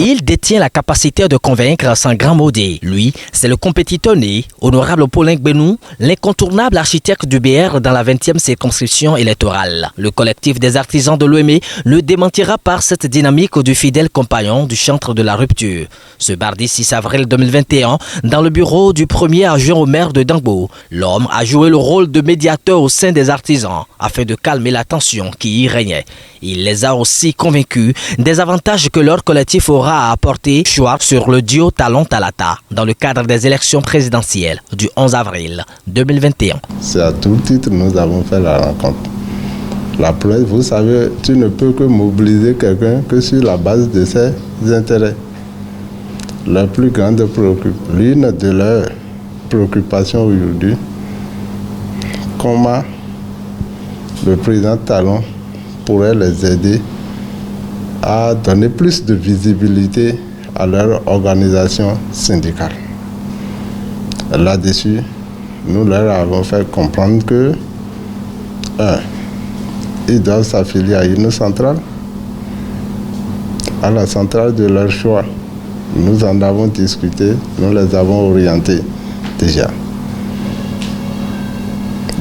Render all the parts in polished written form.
Il détient la capacité de convaincre sans grand modé. Lui, c'est le compétiteur né, honorable Paulin Gbénou, l'incontournable architecte du BR dans la 20e circonscription électorale. Le collectif des artisans de l'OME le démentira par cette dynamique du fidèle compagnon du chantre de la rupture. Ce mardi 6 avril 2021, dans le bureau du premier adjoint au maire de Dangbo, l'homme a joué le rôle de médiateur au sein des artisans afin de calmer la tension qui y régnait. Il les a aussi convaincus des avantages que leur collectif aura à apporter choix sur le duo Talon-Talata dans le cadre des élections présidentielles du 11 avril 2021. C'est à tout titre que nous avons fait la rencontre. La presse, vous savez, tu ne peux que mobiliser quelqu'un que sur la base de ses intérêts. La plus grande préoccupation, l'une de leurs préoccupations aujourd'hui, comment le président Talon pourrait les aider à donner plus de visibilité à leur organisation syndicale. Là-dessus, nous leur avons fait comprendre que, ils doivent s'affilier à une centrale, à la centrale de leur choix. Nous en avons discuté, nous les avons orientés déjà.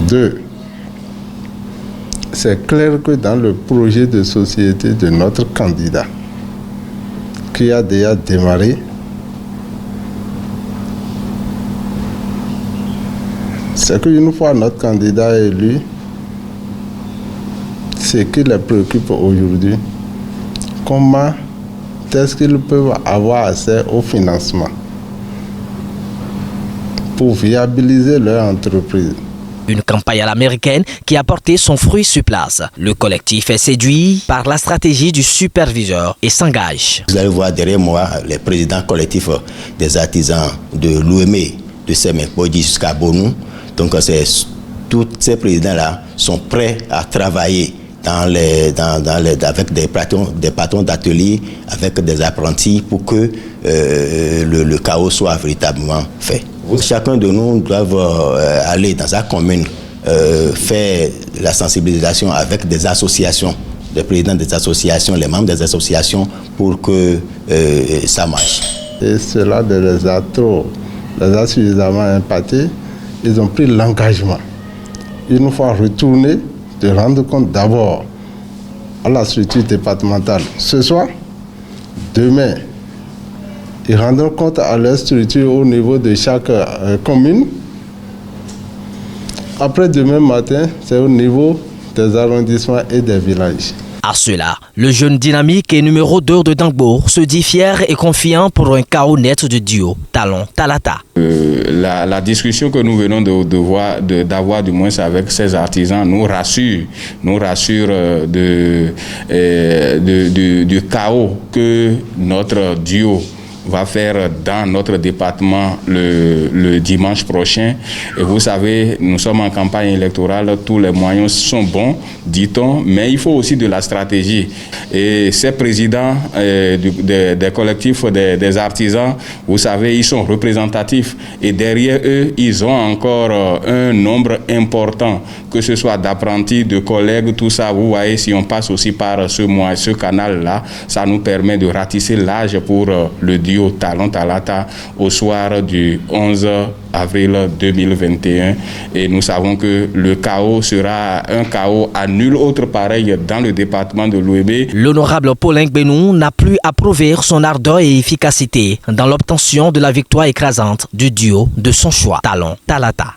2. C'est clair que dans le projet de société de notre candidat, qui a déjà démarré, c'est qu'une fois notre candidat élu, ce qui les préoccupe aujourd'hui, comment est-ce qu'ils peuvent avoir accès au financement pour viabiliser leur entreprise. Une campagne à l'américaine qui a porté son fruit sur place. Le collectif est séduit par la stratégie du superviseur et s'engage. Vous allez voir derrière moi les présidents collectifs des artisans de l'OME, de Semek-Bodji jusqu'à Bonou. Donc tous ces présidents-là sont prêts à travailler avec des patrons d'atelier, avec des apprentis pour que le chaos soit véritablement fait. Chacun de nous doit aller dans sa commune faire la sensibilisation avec des associations, des présidents des associations, les membres des associations pour que ça marche. Et cela les a suffisamment impactés. Ils ont pris l'engagement, une fois retournés, de rendre compte d'abord à la structure départementale ce soir, demain, ils rendront compte à leur structure au niveau de chaque commune. Après demain matin, c'est au niveau des arrondissements et des villages. À cela, le jeune dynamique et numéro 2 de Dangbo se dit fier et confiant pour un chaos net de duo Talon-Talata. La discussion que nous venons d'avoir du moins avec ces artisans nous rassure du chaos que notre duo va faire dans notre département le dimanche prochain. Et vous savez, nous sommes en campagne électorale, tous les moyens sont bons, dit-on, mais il faut aussi de la stratégie. Et ces présidents des collectifs des artisans, vous savez, ils sont représentatifs. Et derrière eux, ils ont encore un nombre important, que ce soit d'apprentis, de collègues, tout ça. Vous voyez, si on passe aussi par ce canal-là, ça nous permet de ratisser l'âge pour le duo Talon-Talata au soir du 11 avril 2021. Et nous savons que le chaos sera un chaos à nul autre pareil dans le département de l'OME. L'honorable Paulin Gbénou n'a plus à prouver son ardeur et efficacité dans l'obtention de la victoire écrasante du duo de son choix Talon-Talata.